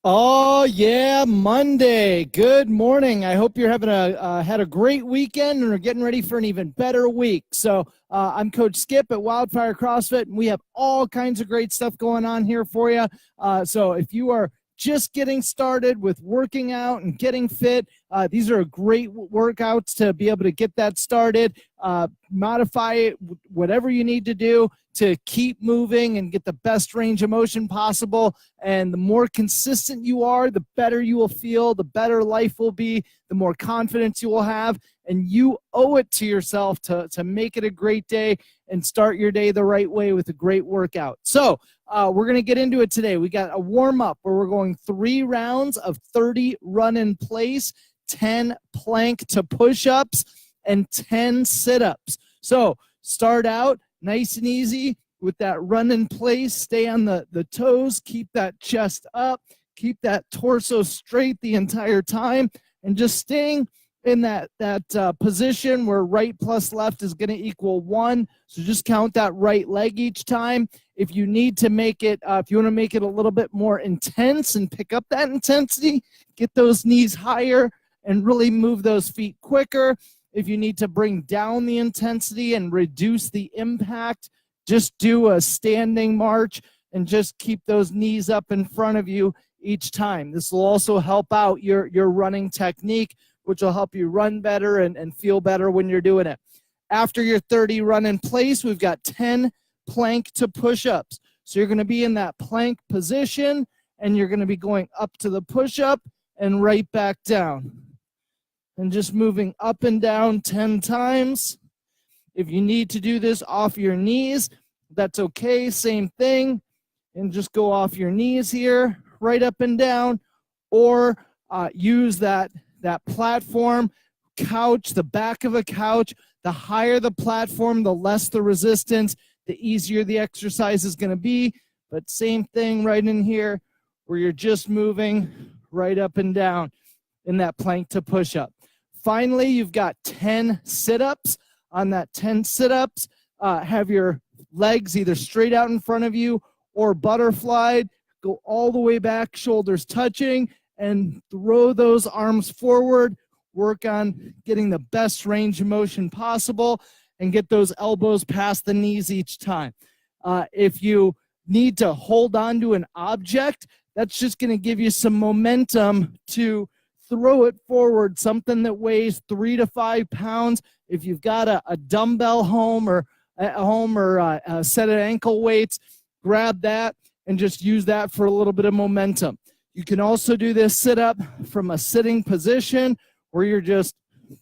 Oh yeah, Monday. Good morning. I hope you're having had a great weekend and are getting ready for an even better week. I'm Coach Skip at WildFire CrossFit, and we have all kinds of great stuff going on here for you. So if you are just getting started with working out and getting fit, these are great workouts to be able to get that started. Modify it, whatever you need to do to keep moving and get the best range of motion possible. And the more consistent you are, the better you will feel, the better life will be, the more confidence you will have. And you owe it to yourself to make it a great day and start your day the right way with a great workout. So we're going to get into it today. We got a warm-up where we're going 3 rounds of 30 run in place, 10 plank to push-ups, and 10 sit-ups. So start out nice and easy with that run in place. Stay on the toes. Keep that chest up. Keep that torso straight the entire time. And just staying in that position where right plus left is going to equal 1. So just count that right leg each time. If you need to make it, if you want to make it a little bit more intense and pick up that intensity, get those knees higher and really move those feet quicker. If you need to bring down the intensity and reduce the impact, just do a standing march and just keep those knees up in front of you each time. This will also help out your running technique, which will help you run better and feel better when you're doing it. After your 30 run in place, we've got 10 plank to push-ups. So you're going to be in that plank position, and you're going to be going up to the push-up and right back down. And just moving up and down 10 times. If you need to do this off your knees, that's okay, same thing. And just go off your knees here, right up and down, or use that platform, couch, the back of a couch. The higher the platform, the less the resistance, the easier the exercise is going to be. But same thing right in here, where you're just moving right up and down in that plank to push up. Finally, you've got 10 sit-ups. On that 10 sit-ups, have your legs either straight out in front of you or butterflied. Go all the way back, shoulders touching, and throw those arms forward. Work on getting the best range of motion possible and get those elbows past the knees each time. If you need to hold on to an object, that's just going to give you some momentum to throw it forward, something that weighs 3 to 5 pounds. If you've got a dumbbell at home or a set of ankle weights, grab that and just use that for a little bit of momentum. You can also do this sit-up from a sitting position where you're just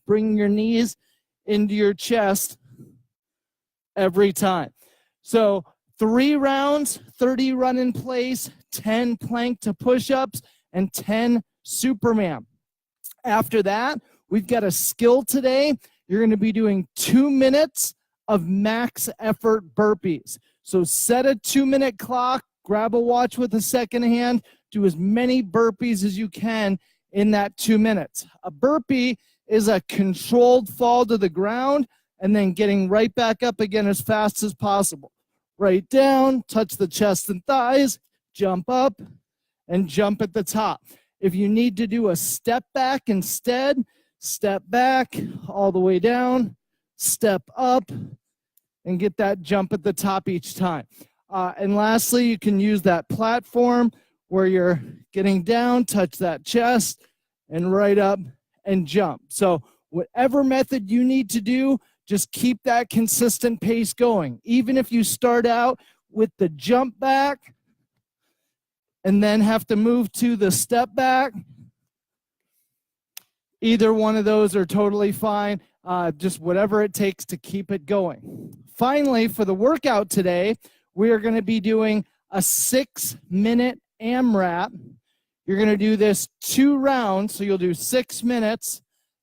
bringing your knees into your chest every time. So 3 rounds, 30 run in place, 10 plank to push-ups, and 10 Superman. After that, we've got a skill today. You're going to be doing 2 minutes of max effort burpees. So set a 2-minute clock, grab a watch with a second hand, do as many burpees as you can in that 2 minutes. A burpee is a controlled fall to the ground and then getting right back up again as fast as possible. Right down, touch the chest and thighs, jump up, and jump at the top. If you need to do a step back instead, step back all the way down, step up, and get that jump at the top each time. And lastly, you can use that platform where you're getting down, touch that chest, and right up and jump. So whatever method you need to do, just keep that consistent pace going. Even if you start out with the jump back, and then have to move to the step back, either one of those are totally fine. Just whatever it takes to keep it going. Finally, for the workout today, we are going to be doing a 6-minute AMRAP. You're going to do this 2 rounds, so you'll do 6 minutes,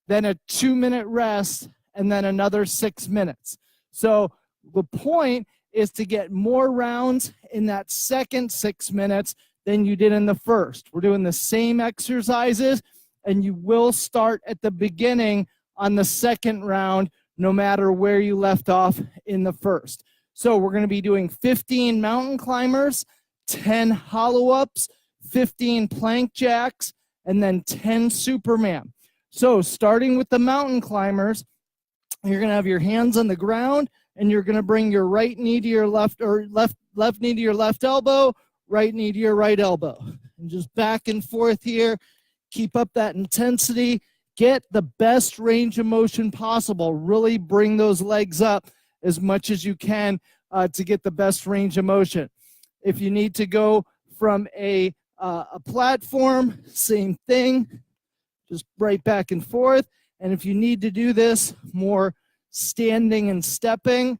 then a 2-minute rest, and then another 6 minutes. So the point is to get more rounds in that second 6 minutes than you did in the first. We're doing the same exercises, and you will start at the beginning on the second round, no matter where you left off in the first. So we're going to be doing 15 mountain climbers, 10 hollow ups, 15 plank jacks, and then 10 Superman. So starting with the mountain climbers, you're going to have your hands on the ground, and you're going to bring your right knee to your left, or left knee to your left elbow, right knee to your right elbow. And just back and forth here. Keep up that intensity. Get the best range of motion possible. Really bring those legs up as much as you can to get the best range of motion. If you need to go from a platform, same thing. Just right back and forth. And if you need to do this more standing and stepping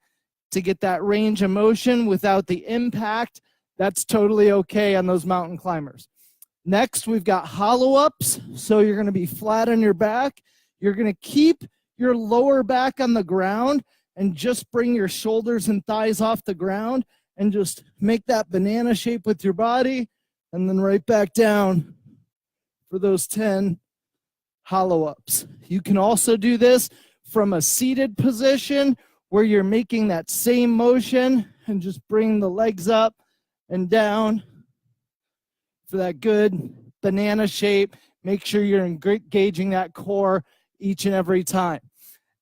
to get that range of motion without the impact, that's totally okay on those mountain climbers. Next, we've got hollow ups. So you're going to be flat on your back. You're going to keep your lower back on the ground and just bring your shoulders and thighs off the ground and just make that banana shape with your body, and then right back down for those 10 hollow ups. You can also do this from a seated position where you're making that same motion and just bring the legs up and down for that good banana shape. Make sure you're engaging that core each and every time.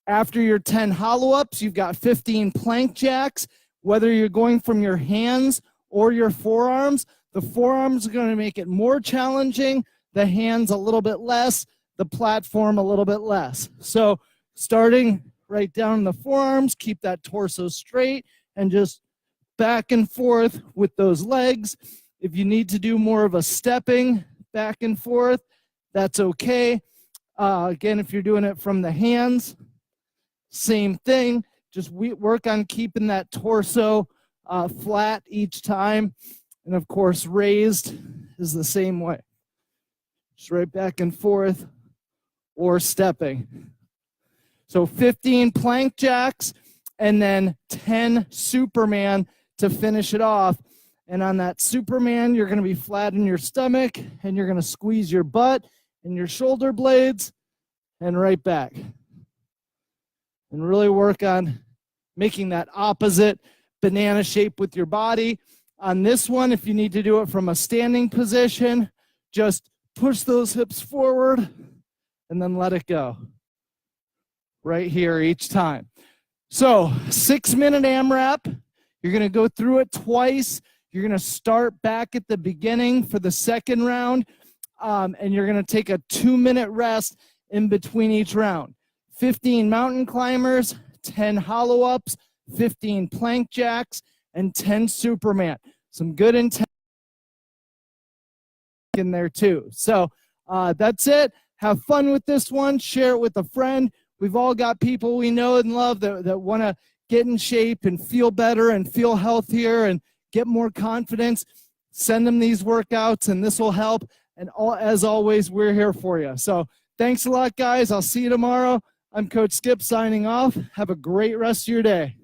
After your 10 hollow ups, you've got 15 plank jacks. Whether you're going from your hands or your forearms, the forearms are going to make it more challenging, the hands a little bit less, the platform a little bit less. So starting right down in the forearms, keep that torso straight and just back and forth with those legs. If you need to do more of a stepping back and forth, that's okay. Again, if you're doing it from the hands, same thing. Just work on keeping that torso flat each time. And of course, raised is the same way. Just right back and forth or stepping. So 15 plank jacks and then 10 Superman to finish it off. And on that Superman, you're going to be flat in your stomach and you're going to squeeze your butt and your shoulder blades and right back. And really work on making that opposite banana shape with your body. On this one, if you need to do it from a standing position, just push those hips forward and then let it go. Right here each time. So 6-minute AMRAP. You're going to go through it twice. You're going to start back at the beginning for the second round, and you're going to take a 2-minute rest in between each round. 15 mountain climbers, 10 hollow ups, 15 plank jacks, and 10 Superman. Some good intent in there too. So that's it. Have fun with this one. Share it with a friend. We've all got people we know and love that want to get in shape and feel better and feel healthier and get more confidence. Send them these workouts and this will help. And as always, we're here for you. So thanks a lot, guys. I'll see you tomorrow. I'm Coach Skip signing off. Have a great rest of your day.